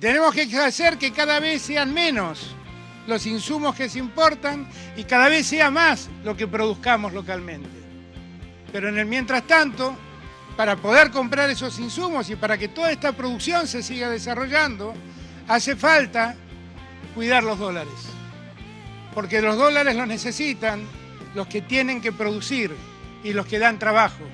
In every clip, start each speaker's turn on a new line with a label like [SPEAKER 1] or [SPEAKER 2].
[SPEAKER 1] Tenemos que hacer que cada vez sean menos los insumos que se importan y cada vez sea más lo que produzcamos localmente. Pero en el mientras tanto, para poder comprar esos insumos y para que toda esta producción se siga desarrollando, hace falta cuidar los dólares. Porque los dólares los necesitan los que tienen que producir y los que dan trabajo,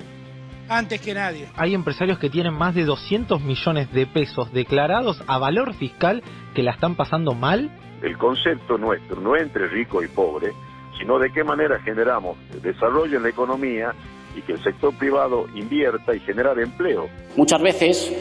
[SPEAKER 1] antes que nadie.
[SPEAKER 2] Hay empresarios que tienen más de 200 millones de pesos declarados a valor fiscal que la están pasando mal.
[SPEAKER 3] El concepto nuestro no es entre rico y pobre, sino de qué manera generamos desarrollo en la economía y que el sector privado invierta y generar empleo.
[SPEAKER 4] Muchas veces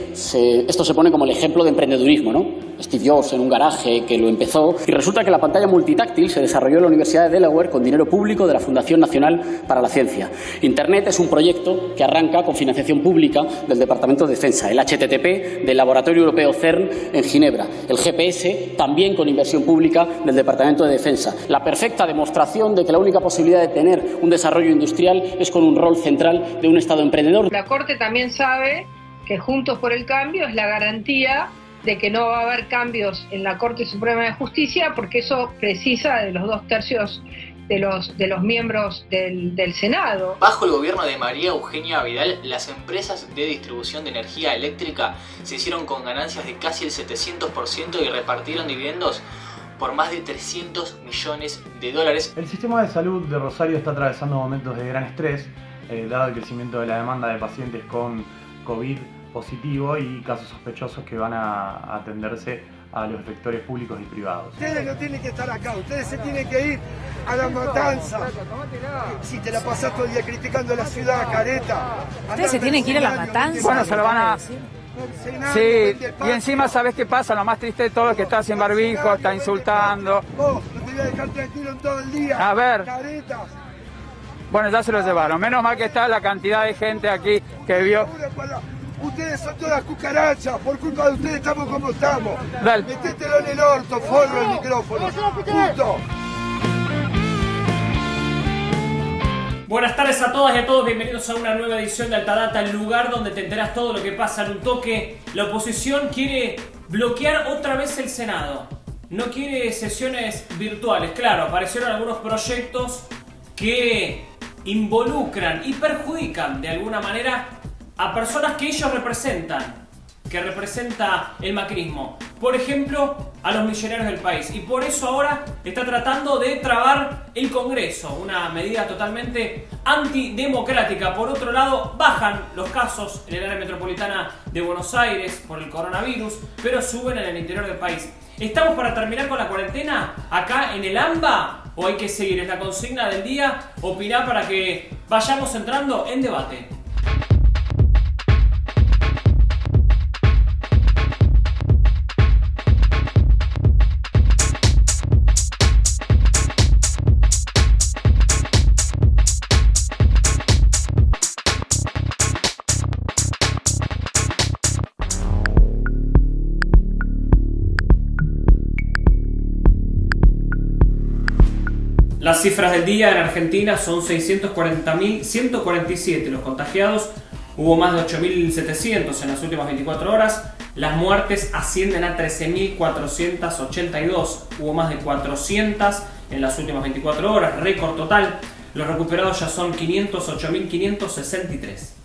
[SPEAKER 4] esto se pone como el ejemplo de emprendedurismo, ¿no? Steve Jobs en un garaje que lo empezó y resulta que la pantalla multitáctil se desarrolló en la Universidad de Delaware con dinero público de la Fundación Nacional para la Ciencia. Internet es un proyecto que arranca con financiación pública del Departamento de Defensa, el HTTP del Laboratorio Europeo CERN en Ginebra, el GPS también con inversión pública del Departamento de Defensa. La perfecta demostración de que la única posibilidad de tener un desarrollo industrial es con un rol central de un Estado emprendedor.
[SPEAKER 5] La Corte también sabe que Juntos por el Cambio es la garantía de que no va a haber cambios en la Corte Suprema de Justicia, porque eso precisa de los 2/3 de los miembros del Senado.
[SPEAKER 6] Bajo el gobierno de María Eugenia Vidal, las empresas de distribución de energía eléctrica se hicieron con ganancias de casi el 700% y repartieron dividendos por más de 300 millones de dólares.
[SPEAKER 7] El sistema de salud de Rosario está atravesando momentos de gran estrés, dado el crecimiento de la demanda de pacientes con COVID positivo y casos sospechosos que van a atenderse a los efectores públicos y privados.
[SPEAKER 8] Ustedes no tienen que estar acá, ustedes se tienen que ir a la matanza. Si te la pasás todo el día criticando la ciudad, careta.
[SPEAKER 9] Ustedes se tienen que ir a la matanza.
[SPEAKER 10] Bueno, se lo van a... Sí, y encima ¿sabes qué pasa? Lo más triste de todo es que está sin barbijo, está insultando.
[SPEAKER 8] Vos, no te voy a dejar tranquilo en todo el día.
[SPEAKER 10] A ver.
[SPEAKER 8] Careta.
[SPEAKER 10] Bueno, ya se lo llevaron. Menos mal que está la cantidad de gente aquí que vio.
[SPEAKER 8] Ustedes son todas cucarachas, por culpa de ustedes estamos como estamos.
[SPEAKER 10] Dale.
[SPEAKER 8] Metételo en el orto, forro el micrófono. Punto.
[SPEAKER 11] Buenas tardes a todas y a todos, bienvenidos a una nueva edición de Altadata, el lugar donde te enterás todo lo que pasa en un toque. La oposición quiere bloquear otra vez el Senado. No quiere sesiones virtuales. Claro, aparecieron algunos proyectos que involucran y perjudican de alguna manera a personas que ellos representan, que representa el macrismo. Por ejemplo, a los millonarios del país. Y por eso ahora está tratando de trabar el Congreso. Una medida totalmente antidemocrática. Por otro lado, bajan los casos en el área metropolitana de Buenos Aires por el coronavirus, pero suben en el interior del país. ¿Estamos para terminar con la cuarentena acá en el AMBA? ¿O hay que seguir? Es la consigna del día. Opiná para que vayamos entrando en debate. Las cifras del día en Argentina son 640.147 los contagiados, hubo más de 8.700 en las últimas 24 horas, las muertes ascienden a 13.482, hubo más de 400 en las últimas 24 horas, récord total, los recuperados ya son 508.563.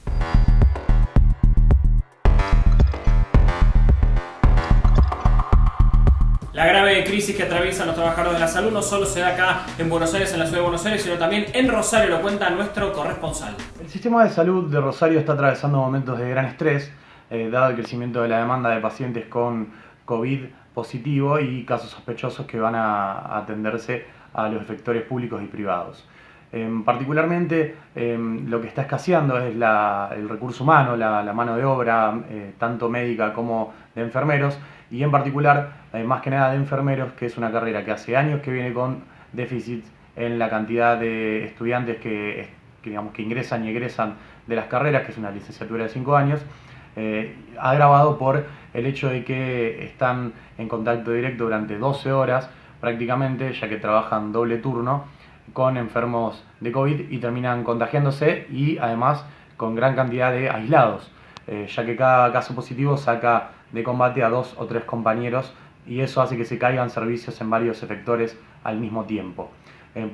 [SPEAKER 11] La grave crisis que atraviesan los trabajadores de la salud no solo se da acá en Buenos Aires, en la ciudad de Buenos Aires, sino también en Rosario, lo cuenta nuestro corresponsal.
[SPEAKER 7] El sistema de salud de Rosario está atravesando momentos de gran estrés, dado el crecimiento de la demanda de pacientes con COVID positivo y casos sospechosos que van a atenderse a los efectores públicos y privados. Particularmente lo que está escaseando es el recurso humano, la mano de obra, tanto médica como de enfermeros, y en particular, más que nada de enfermeros, que es una carrera que hace años que viene con déficit en la cantidad de estudiantes que ingresan y egresan de las carreras, que es una licenciatura de 5 años, agravado por el hecho de que están en contacto directo durante 12 horas prácticamente, ya que trabajan doble turno con enfermos de COVID y terminan contagiándose, y además con gran cantidad de aislados, ya que cada caso positivo saca de combate a 2 o 3 compañeros, y eso hace que se caigan servicios en varios efectores al mismo tiempo.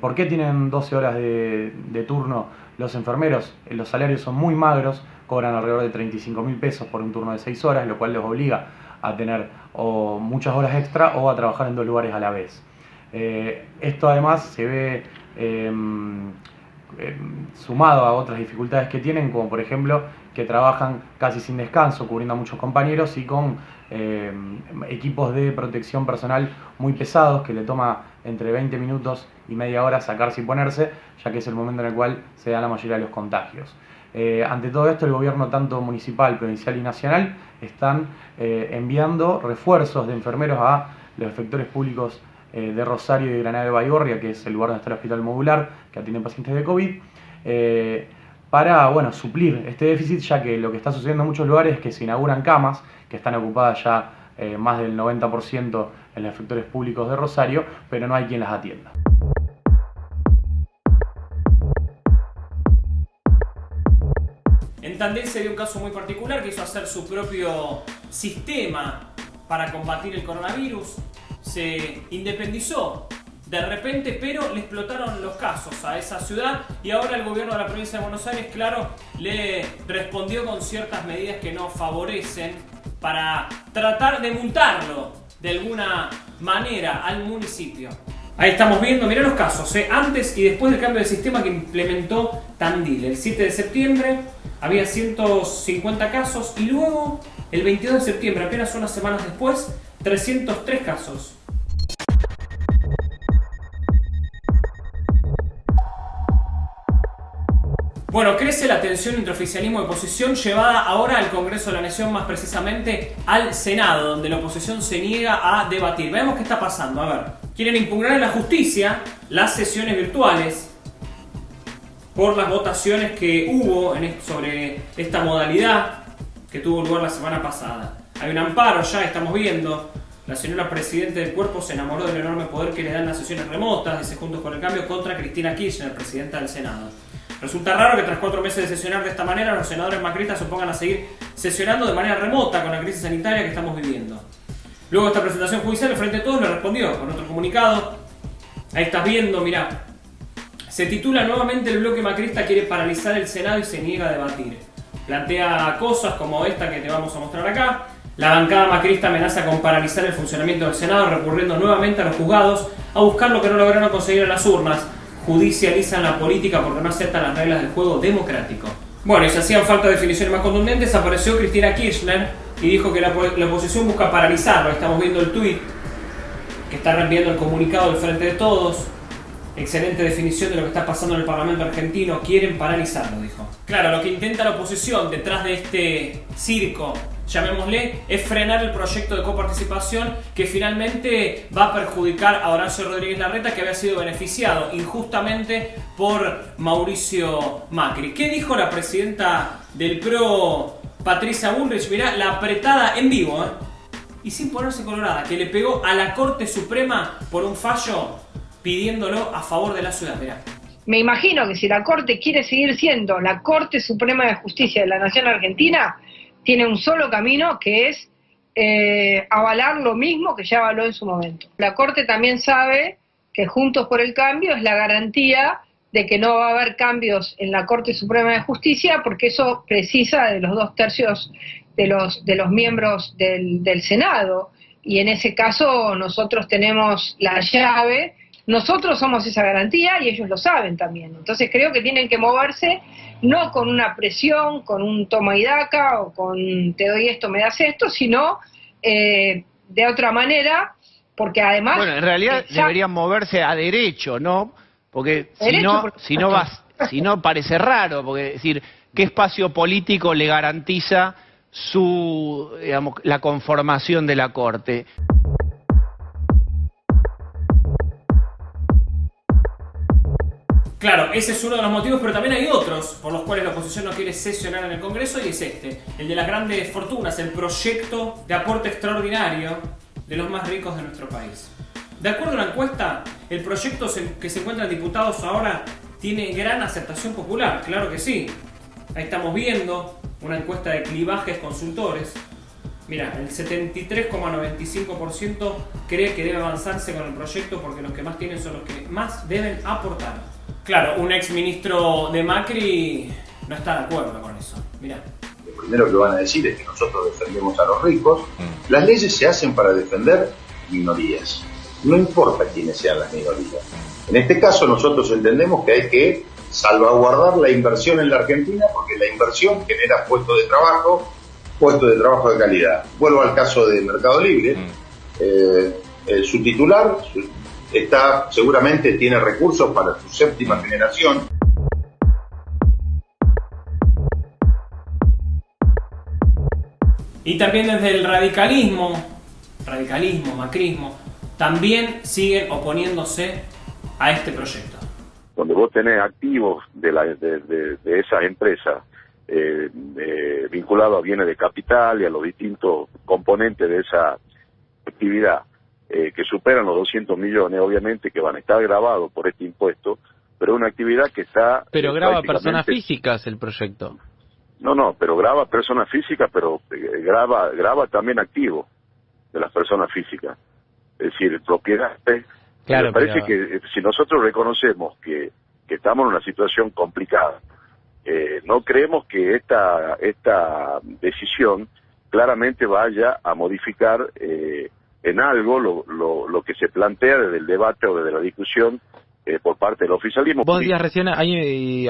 [SPEAKER 7] ¿Por qué tienen 12 horas de turno los enfermeros? Los salarios son muy magros, cobran alrededor de 35.000 pesos por un turno de 6 horas, lo cual los obliga a tener o muchas horas extra o a trabajar en 2 lugares a la vez. Esto además se ve sumado a otras dificultades que tienen, como por ejemplo que trabajan casi sin descanso, cubriendo a muchos compañeros y con equipos de protección personal muy pesados, que le toma entre 20 minutos y media hora sacarse y ponerse, ya que es el momento en el cual se da la mayoría de los contagios. Ante todo esto, el gobierno, tanto municipal, provincial y nacional, están enviando refuerzos de enfermeros a los efectores públicos de Rosario y Granada de Baigorria, que es el lugar donde está el hospital modular que atiende pacientes de COVID, para suplir este déficit, ya que lo que está sucediendo en muchos lugares es que se inauguran camas que están ocupadas ya más del 90% en los efectores públicos de Rosario, pero no hay quien las atienda.
[SPEAKER 11] En Tandil se dio un caso muy particular que hizo hacer su propio sistema para combatir el coronavirus. Se independizó de repente, pero le explotaron los casos a esa ciudad y ahora el gobierno de la provincia de Buenos Aires, claro, le respondió con ciertas medidas que no favorecen para tratar de multarlo de alguna manera al municipio. Ahí estamos viendo, mirá los casos, antes y después del cambio de sistema que implementó Tandil. El 7 de septiembre había 150 casos y luego el 22 de septiembre, apenas unas semanas después, 303 casos. Bueno, crece la tensión entre oficialismo y oposición, llevada ahora al Congreso de la Nación, más precisamente al Senado, donde la oposición se niega a debatir. Veamos qué está pasando. A ver, quieren impugnar en la justicia las sesiones virtuales por las votaciones que hubo sobre esta modalidad que tuvo lugar la semana pasada. Hay un amparo, ya estamos viendo. La señora presidenta del cuerpo se enamoró del enorme poder que le dan las sesiones remotas, dice Juntos por el Cambio, contra Cristina Kirchner, presidenta del Senado. Resulta raro que tras 4 meses de sesionar de esta manera, los senadores macristas se opongan a seguir sesionando de manera remota con la crisis sanitaria que estamos viviendo. Luego de esta presentación judicial, el Frente de Todos le respondió con otro comunicado. Ahí estás viendo, mirá. Se titula nuevamente: el bloque macrista quiere paralizar el Senado y se niega a debatir. Plantea cosas como esta que te vamos a mostrar acá. La bancada macrista amenaza con paralizar el funcionamiento del Senado, recurriendo nuevamente a los juzgados a buscar lo que no lograron conseguir en las urnas. Judicializan la política porque no aceptan las reglas del juego democrático. Bueno, y si hacían falta definiciones más contundentes, apareció Cristina Kirchner y dijo que la oposición busca paralizarlo. Estamos viendo el tuit que está reenviando el comunicado del Frente de Todos. Excelente definición de lo que está pasando en el Parlamento argentino. Quieren paralizarlo, dijo. Claro, lo que intenta la oposición detrás de este circo, llamémosle, es frenar el proyecto de coparticipación que finalmente va a perjudicar a Horacio Rodríguez Larreta, que había sido beneficiado injustamente por Mauricio Macri. ¿Qué dijo la presidenta del PRO, Patricia Bullrich? Mirá, la apretada en vivo, y sin ponerse colorada, que le pegó a la Corte Suprema por un fallo pidiéndolo a favor de la ciudad. Mirá.
[SPEAKER 5] Me imagino que si la Corte quiere seguir siendo la Corte Suprema de Justicia de la Nación Argentina, tiene un solo camino, que es avalar lo mismo que ya avaló en su momento. La Corte también sabe que Juntos por el Cambio es la garantía de que no va a haber cambios en la Corte Suprema de Justicia, porque eso precisa de los 2/3 de los miembros del Senado, y en ese caso nosotros tenemos la llave. Nosotros somos esa garantía y ellos lo saben también. Entonces creo que tienen que moverse no con una presión, con un toma y daca o con te doy esto, me das esto, sino de otra manera, porque además...
[SPEAKER 12] Bueno, en realidad deberían moverse a derecho, ¿no? Porque si no parece raro, porque es decir, ¿qué espacio político le garantiza la conformación de la Corte?
[SPEAKER 11] Claro, ese es uno de los motivos, pero también hay otros por los cuales la oposición no quiere sesionar en el Congreso, y es el de las grandes fortunas, el proyecto de aporte extraordinario de los más ricos de nuestro país. De acuerdo a una encuesta, el proyecto que se encuentra en diputados ahora tiene gran aceptación popular, claro que sí. Ahí estamos viendo una encuesta de Clivajes Consultores. Mira, el 73,95% cree que debe avanzarse con el proyecto porque los que más tienen son los que más deben aportar. Claro, un ex ministro de Macri no está de acuerdo con eso. Mirá.
[SPEAKER 13] Lo primero que van a decir es que nosotros defendemos a los ricos. Las leyes se hacen para defender minorías. No importa quiénes sean las minorías. En este caso nosotros entendemos que hay que salvaguardar la inversión en la Argentina porque la inversión genera puestos de trabajo de calidad. Vuelvo al caso de Mercado Libre. Su titular seguramente tiene recursos para su séptima generación.
[SPEAKER 11] Y también desde el radicalismo, macrismo, también siguen oponiéndose a este proyecto.
[SPEAKER 3] Donde vos tenés activos de esas empresas vinculados a bienes de capital y a los distintos componentes de esa actividad que superan los 200 millones, obviamente que van a estar gravados por este impuesto, pero una actividad que está...
[SPEAKER 2] Pero grava personas físicas el proyecto.
[SPEAKER 3] No, pero grava personas físicas, pero grava también activos de las personas físicas. Es decir, propiedades. Claro, me parece que si nosotros reconocemos que estamos en una situación complicada, no creemos que esta decisión claramente vaya a modificar en algo lo que se plantea desde el debate o desde la discusión por parte del oficialismo.
[SPEAKER 2] Vos decías recién, hay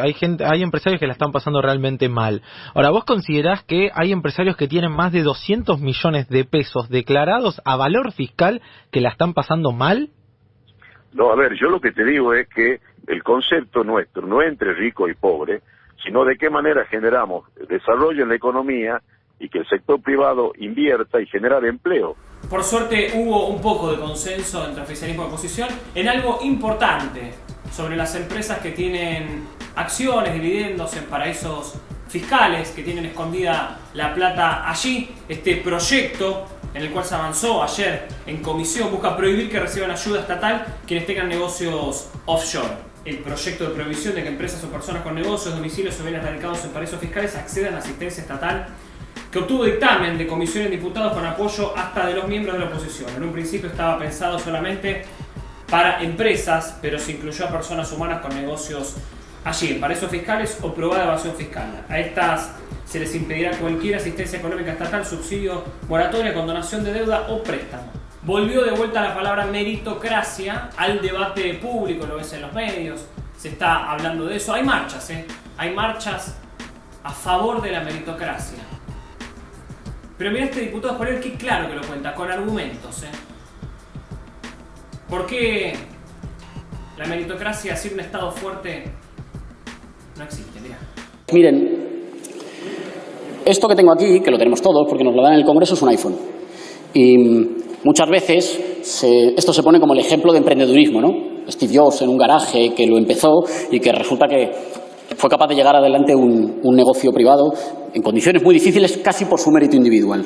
[SPEAKER 2] empresarios que la están pasando realmente mal. Ahora, ¿vos considerás que hay empresarios que tienen más de 200 millones de pesos declarados a valor fiscal que la están pasando mal?
[SPEAKER 3] No, a ver, yo lo que te digo es que el concepto nuestro no es entre rico y pobre, sino de qué manera generamos desarrollo en la economía y que el sector privado invierta y generar empleo.
[SPEAKER 11] Por suerte hubo un poco de consenso entre oficialismo y oposición en algo importante sobre las empresas que tienen acciones, dividendos en paraísos fiscales, que tienen escondida la plata allí. Este proyecto, en el cual se avanzó ayer en comisión, busca prohibir que reciban ayuda estatal quienes tengan negocios offshore. El proyecto de prohibición de que empresas o personas con negocios, domicilios o bienes radicados en paraísos fiscales accedan a asistencia estatal, que obtuvo dictamen de comisión de diputados con apoyo hasta de los miembros de la oposición. En un principio estaba pensado solamente para empresas, pero se incluyó a personas humanas con negocios allí, en paraísos fiscales o probada evasión fiscal. A estas se les impedirá cualquier asistencia económica estatal, subsidio, moratoria, condonación de deuda o préstamo. Volvió de vuelta la palabra meritocracia al debate público, lo ves en los medios, se está hablando de eso. Hay marchas, hay marchas a favor de la meritocracia. Pero mira este diputado Juárez, que claro que lo cuenta, con argumentos. ¿Por qué la meritocracia sin un Estado fuerte no existe? Mira.
[SPEAKER 4] Miren, esto que tengo aquí, que lo tenemos todos porque nos lo dan en el Congreso, es un iPhone. Y muchas veces esto se pone como el ejemplo de emprendedurismo, ¿no? Steve Jobs en un garaje que lo empezó y que resulta que fue capaz de llegar adelante un negocio privado en condiciones muy difíciles casi por su mérito individual.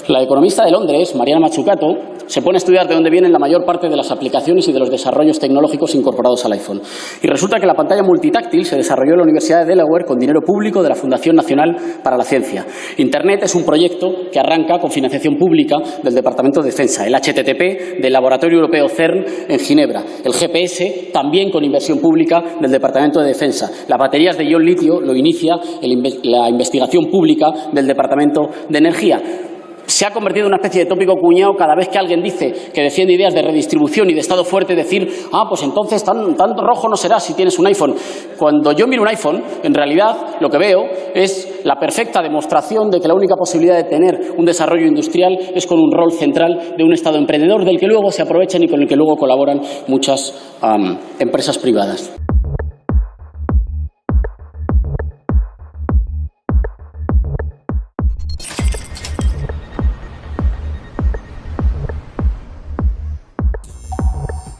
[SPEAKER 4] La economista de Londres, Mariana Mazzucato, se pone a estudiar de dónde vienen la mayor parte de las aplicaciones y de los desarrollos tecnológicos incorporados al iPhone. Y resulta que la pantalla multitáctil se desarrolló en la Universidad de Delaware con dinero público de la Fundación Nacional para la Ciencia. Internet es un proyecto que arranca con financiación pública del Departamento de Defensa, el HTTP del Laboratorio Europeo CERN en Ginebra, el GPS también con inversión pública del Departamento de Defensa. Las baterías de ion litio lo inicia la investigación pública del Departamento de Energía. Se ha convertido en una especie de tópico cuñado cada vez que alguien dice que defiende ideas de redistribución y de Estado fuerte, decir, pues entonces tan rojo no será si tienes un iPhone. Cuando yo miro un iPhone, en realidad lo que veo es la perfecta demostración de que la única posibilidad de tener un desarrollo industrial es con un rol central de un Estado emprendedor del que luego se aprovechan y con el que luego colaboran muchas empresas privadas.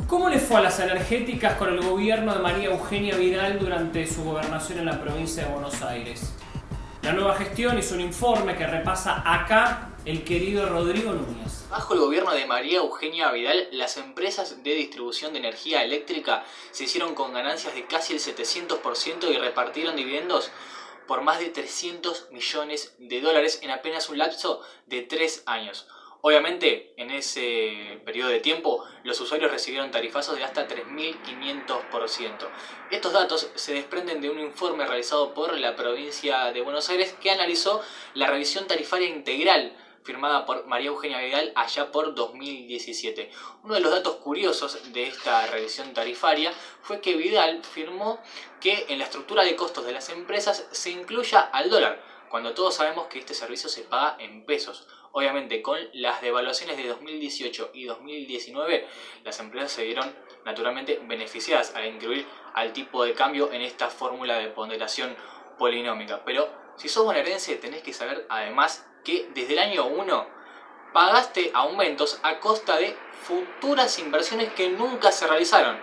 [SPEAKER 11] ¿Cómo le fue a las energéticas con el gobierno de María Eugenia Vidal durante su gobernación en la provincia de Buenos Aires? La nueva gestión hizo un informe que repasa acá el querido Rodrigo Núñez.
[SPEAKER 6] Bajo el gobierno de María Eugenia Vidal, las empresas de distribución de energía eléctrica se hicieron con ganancias de casi el 700% y repartieron dividendos por más de 300 millones de dólares en apenas un lapso de 3 años. Obviamente, en ese periodo de tiempo, los usuarios recibieron tarifazos de hasta 3.500%. Estos datos se desprenden de un informe realizado por la provincia de Buenos Aires que analizó la revisión tarifaria integral firmada por María Eugenia Vidal allá por 2017. Uno de los datos curiosos de esta revisión tarifaria fue que Vidal firmó que en la estructura de costos de las empresas se incluya al dólar, cuando todos sabemos que este servicio se paga en pesos. Obviamente, con las devaluaciones de 2018 y 2019, las empresas se vieron naturalmente beneficiadas al incluir al tipo de cambio en esta fórmula de ponderación polinómica. Pero si sos bonaerense, tenés que saber además que desde el año 1 pagaste aumentos a costa de futuras inversiones que nunca se realizaron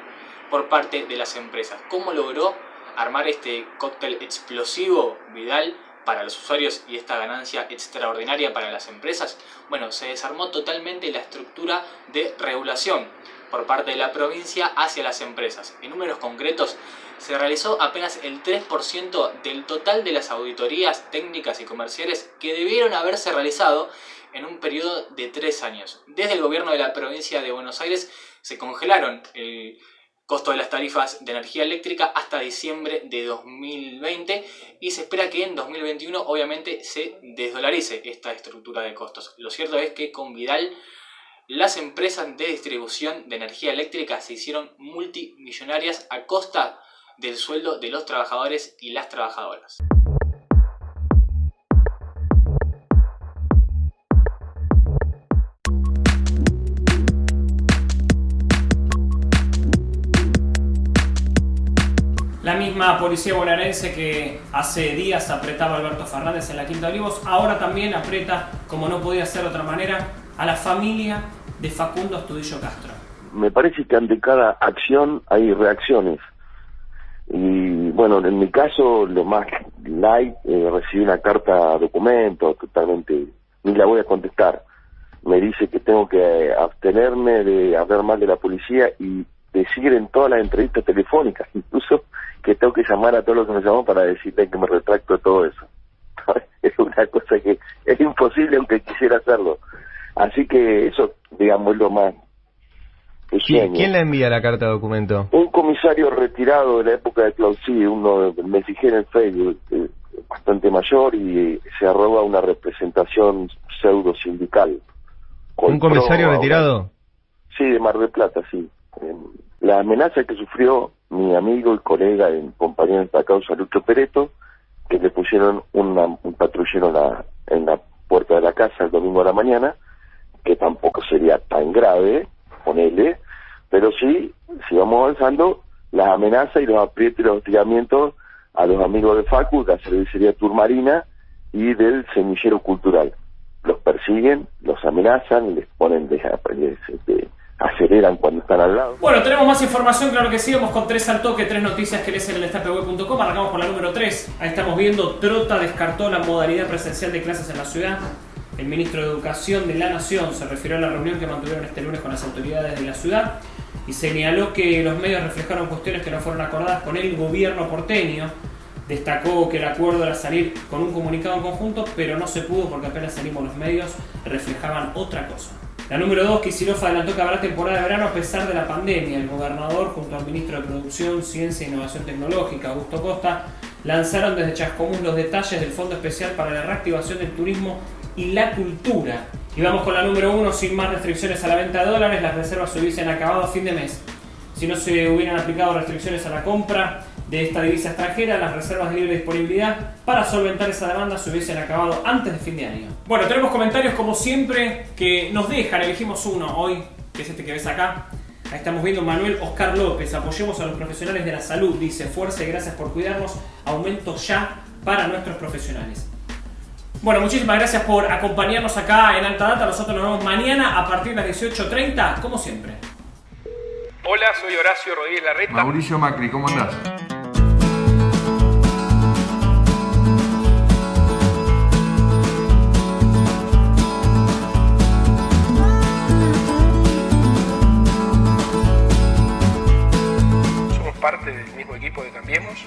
[SPEAKER 6] por parte de las empresas. ¿Cómo logró armar este cóctel explosivo Vidal para los usuarios y esta ganancia extraordinaria para las empresas? Bueno, se desarmó totalmente la estructura de regulación por parte de la provincia hacia las empresas. En números concretos, se realizó apenas el 3% del total de las auditorías técnicas y comerciales que debieron haberse realizado en un periodo de 3 años. Desde el gobierno de la provincia de Buenos Aires se congelaron el costo de las tarifas de energía eléctrica hasta diciembre de 2020 y se espera que en 2021 obviamente se desdolarice esta estructura de costos. Lo cierto es que con Vidal las empresas de distribución de energía eléctrica se hicieron multimillonarias a costa del sueldo de los trabajadores y las trabajadoras.
[SPEAKER 11] La misma policía bonaerense que hace días apretaba a Alberto Fernández en la Quinta de Olivos, ahora también aprieta, como no podía ser de otra manera, a la familia de Facundo Astudillo Castro.
[SPEAKER 3] Me parece que ante cada acción hay reacciones. Y bueno, en mi caso, lo más light, recibí una carta documento totalmente, ni la voy a contestar. Me dice que tengo que abstenerme de hablar mal de la policía y decir en todas las entrevistas telefónicas, incluso que tengo que llamar a todos los que me llaman para decirle que me retracto de todo eso. Es una cosa que es imposible aunque quisiera hacerlo. Así que eso, digamos, es lo más pequeño.
[SPEAKER 14] ¿Quién le envía la carta de documento?
[SPEAKER 3] Un comisario retirado de la época de Clausí, me fijé en el Facebook, bastante mayor, y se arroba una representación pseudo sindical.
[SPEAKER 14] ¿Un comisario retirado?
[SPEAKER 3] Sí, de Mar del Plata, sí. La amenaza que sufrió mi amigo y colega, compañero destacado, Lucho Pereto, que le pusieron un patrullero en la puerta de la casa el domingo a la mañana, que tampoco sería tan grave, ponele, pero sí, si vamos avanzando, las amenazas y los aprietos y los hostigamientos a los amigos de Facu, de la cervecería Turmarina y del semillero cultural. Los persiguen, los amenazan, les ponen, aceleran cuando están al lado.
[SPEAKER 11] Bueno, tenemos más información, claro que sí. Vamos con 3 al toque, 3 noticias que lees en el destapeweb.com. Arrancamos con la número 3. Ahí estamos viendo, Trota descartó la modalidad presencial de clases en la ciudad. El ministro de Educación de la Nación se refirió a la reunión que mantuvieron este lunes con las autoridades de la ciudad y señaló que los medios reflejaron cuestiones que no fueron acordadas con el gobierno porteño. Destacó que el acuerdo era salir con un comunicado en conjunto, pero no se pudo porque apenas salimos los medios reflejaban otra cosa. La número 2, Kicillof adelantó que habrá temporada de verano a pesar de la pandemia. El gobernador, junto al ministro de Producción, Ciencia e Innovación Tecnológica, Augusto Costa, lanzaron desde Chascomús los detalles del Fondo Especial para la Reactivación del Turismo y la Cultura. Y vamos con la número 1, sin más restricciones a la venta de dólares, las reservas se hubiesen acabado a fin de mes. Si no se hubieran aplicado restricciones a la compra de esta divisa extranjera, las reservas de libre disponibilidad para solventar esa demanda se hubiesen acabado antes de fin de año. Bueno, tenemos comentarios como siempre que nos dejan, elegimos uno hoy, que es este que ves acá. Ahí estamos viendo Manuel Oscar López, apoyemos a los profesionales de la salud, dice, fuerza y gracias por cuidarnos, aumento ya para nuestros profesionales. Bueno, muchísimas gracias por acompañarnos acá en Alta Data, nosotros nos vemos mañana a partir de las 18:30, como siempre.
[SPEAKER 15] Hola, soy Horacio Rodríguez Larreta.
[SPEAKER 16] Mauricio Macri, ¿cómo andás?
[SPEAKER 15] Somos parte del mismo equipo de Cambiemos.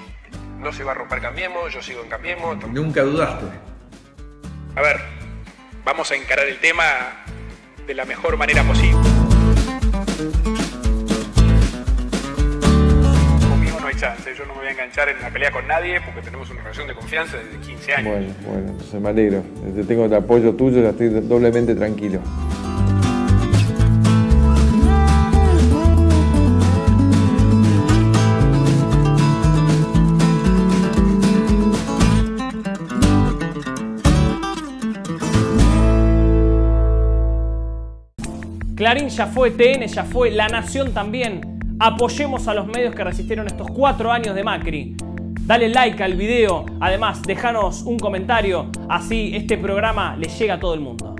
[SPEAKER 15] no se va a romper Cambiemos, yo sigo en Cambiemos.
[SPEAKER 16] Nunca dudaste.
[SPEAKER 15] A ver, vamos a encarar el tema de la mejor manera posible. Conmigo no hay chance, yo no me voy a enganchar en la pelea con nadie porque tenemos una relación de confianza desde 15 años.
[SPEAKER 16] Bueno, entonces me alegro. Tengo el apoyo tuyo, ya estoy doblemente tranquilo.
[SPEAKER 11] Clarín ya fue, TN ya fue, La Nación también. Apoyemos a los medios que resistieron estos 4 años de Macri. Dale like al video, además déjanos un comentario, así este programa le llega a todo el mundo.